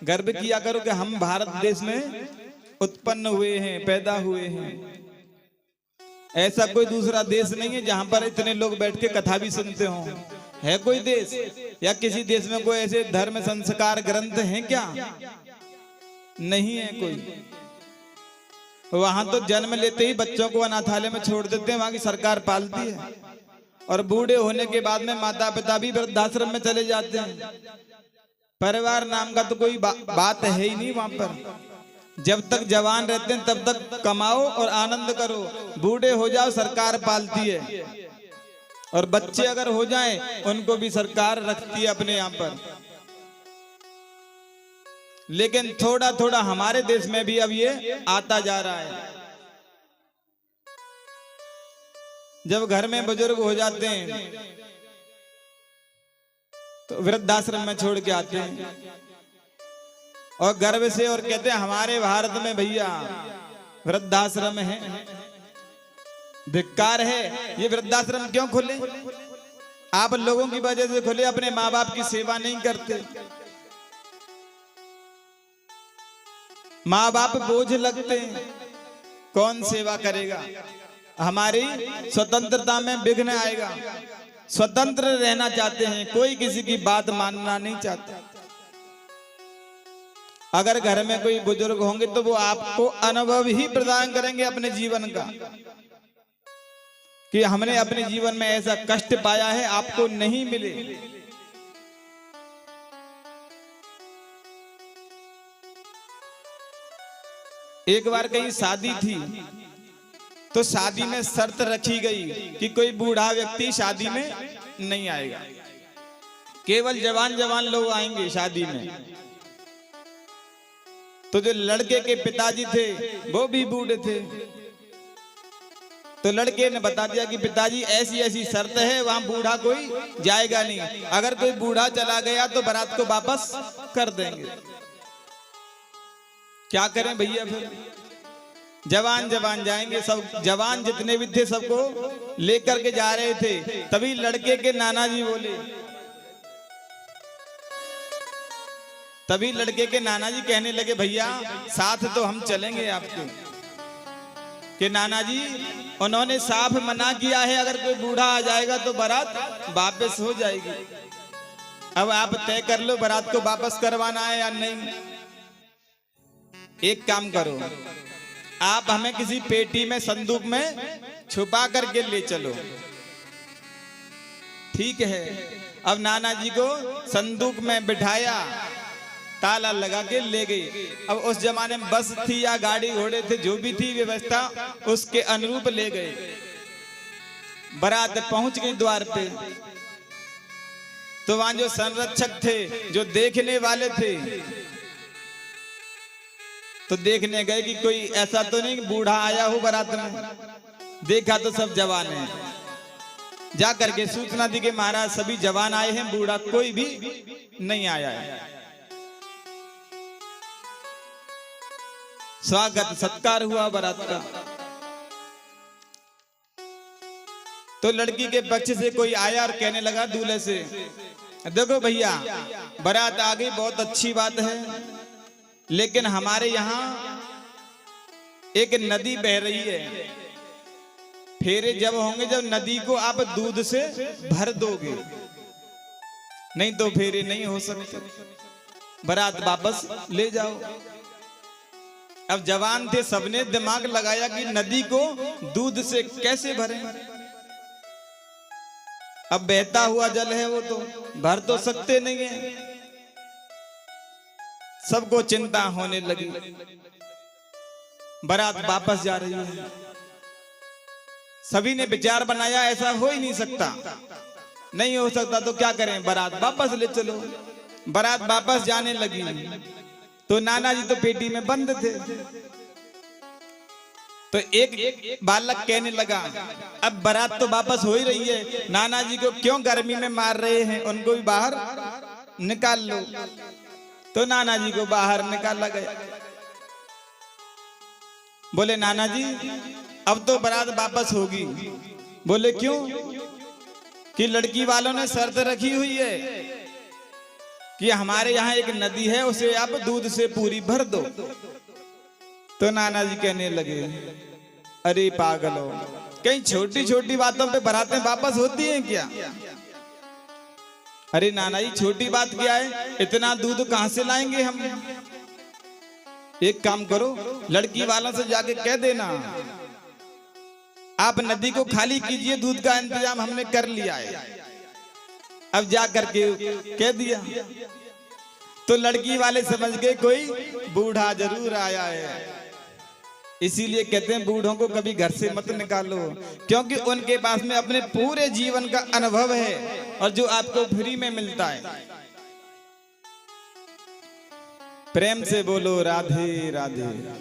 गर्व किया करो कि हम भारत देश में उत्पन्न हुए हैं, पैदा हुए हैं। ऐसा कोई दूसरा देश नहीं है जहां पर इतने लोग बैठ के कथा भी सुनते हों। है कोई देश या किसी देश में कोई ऐसे धर्म संस्कार ग्रंथ हैं क्या? नहीं है कोई। वहां तो जन्म लेते ही बच्चों को अनाथालय में छोड़ देते हैं, वहां की सरकार पालती है। और बूढ़े होने के बाद में माता पिता भी वृद्धाश्रम में चले जाते हैं। परिवार नाम का तो कोई बात है ही नहीं वहां पर। जब तक जवान रहते हैं तब तक कमाओ और आनंद करो, बूढ़े हो जाओ सरकार पालती है। और बच्चे अगर हो जाएं उनको भी सरकार रखती है अपने यहाँ पर। लेकिन थोड़ा थोड़ा हमारे देश में भी अब ये आता जा रहा है। जब घर में बुजुर्ग हो जाते हैं तो वृद्धाश्रम में छोड़ के आते हैं और गर्व से और कहते हैं हमारे भारत में भैया वृद्धाश्रम है। धिक्कार है, ये वृद्धाश्रम क्यों खुले? आप लोगों की वजह से खुले, अपने माँ बाप की सेवा नहीं करते। माँ बाप बोझ लगते हैं, कौन सेवा करेगा? हमारी स्वतंत्रता में विघ्न आएगा। स्वतंत्र रहना चाहते हैं, कोई किसी की बात मानना नहीं चाहता। अगर घर में कोई बुजुर्ग होंगे तो वो आपको अनुभव ही प्रदान करेंगे अपने जीवन का कि हमने अपने जीवन में ऐसा कष्ट पाया है, आपको नहीं मिले। एक बार कहीं शादी थी तो शादी में शर्त रखी गई कि कोई बूढ़ा व्यक्ति शादी में नहीं आएगा, केवल जवान जवान लोग आएंगे शादी में। तो जो लड़के के पिताजी थे वो भी बूढ़े थे, तो लड़के ने बता दिया कि पिताजी ऐसी ऐसी शर्त है, वहां बूढ़ा कोई जाएगा नहीं। अगर कोई बूढ़ा चला गया तो बारात को वापस कर देंगे। क्या करें भैया? फिर जवान जवान जाएंगे, सब जवान जितने भी थे सबको लेकर के जा रहे थे। तभी लड़के के नाना जी बोले, तभी लड़के के नाना जी कहने लगे भैया साथ तो हम चलेंगे आपके। कि नाना जी उन्होंने साफ मना किया है, अगर कोई बूढ़ा आ जाएगा तो बारात वापस हो जाएगी। अब आप तय कर लो बारात को वापस करवाना है या नहीं। एक काम करो, आप हमें किसी पेटी में संदूक में छुपा करके ले चलो। ठीक है। अब नाना जी को संदूक में बिठाया, ताला लगा के ले गई। अब उस जमाने में बस थी या गाड़ी घोड़े थे, जो भी थी व्यवस्था उसके अनुरूप ले गए। बारात पहुंच गई द्वार पे, तो वहां जो संरक्षक थे, जो देखने वाले थे, तो देखने गए कि कोई ऐसा तो नहीं बूढ़ा आया हो बारात में। देखा तो सब जवान हैं। जा करके सूचना दी कि महाराज सभी जवान आए हैं, बूढ़ा कोई भी नहीं आया है। स्वागत सत्कार हुआ बारात का। तो लड़की के पक्ष से कोई आया और कहने लगा दूल्हे से, देखो भैया बारात आ गई, बहुत अच्छी बात है, लेकिन हमारे यहाँ एक नदी बह रही है। फेरे जब होंगे जब नदी को आप दूध से भर दोगे, नहीं तो फेरे नहीं हो सकते। बारात वापस ले जाओ। अब जवान थे, सबने दिमाग लगाया कि नदी को दूध से कैसे भरें। अब बहता हुआ जल है, वो तो भर तो सकते नहीं है। सबको चिंता होने लगी। बारात वापस जा रही है। सभी ने विचार बनाया ऐसा हो ही नहीं सकता, नहीं हो सकता तो क्या करें, बारात वापस ले चलो। बारात वापस जाने लगी तो नाना जी तो पेटी में बंद थे। तो एक बालक कहने लगा, अब बारात तो वापस हो ही रही है, नाना जी को क्यों गर्मी में मार रहे हैं, उनको भी बाहर निकाल लो। तो नाना जी को बाहर निकाला गया। बोले नाना जी अब तो बारात वापस होगी। बोले क्यों? कि लड़की वालों ने शर्त रखी हुई है कि हमारे यहाँ एक नदी है, उसे आप दूध से पूरी भर दो। तो नाना जी कहने लगे, अरे पागलो, कहीं छोटी छोटी बातों पे बारातें वापस होती हैं क्या? अरे नाना जी छोटी बात क्या है, इतना दूध कहां से लाएंगे हम? एक काम करो, लड़की वालों से जाके कह देना आप नदी को खाली कीजिए, दूध का इंतजाम हमने कर लिया है। अब जा करके कह दिया तो लड़की वाले समझ गए कोई बूढ़ा जरूर आया है। इसीलिए कहते हैं बूढ़ों को कभी घर से मत निकालो, क्योंकि उनके पास में अपने पूरे जीवन का अनुभव है और जो आपको फ्री में मिलता है। प्रेम से बोलो राधे राधे।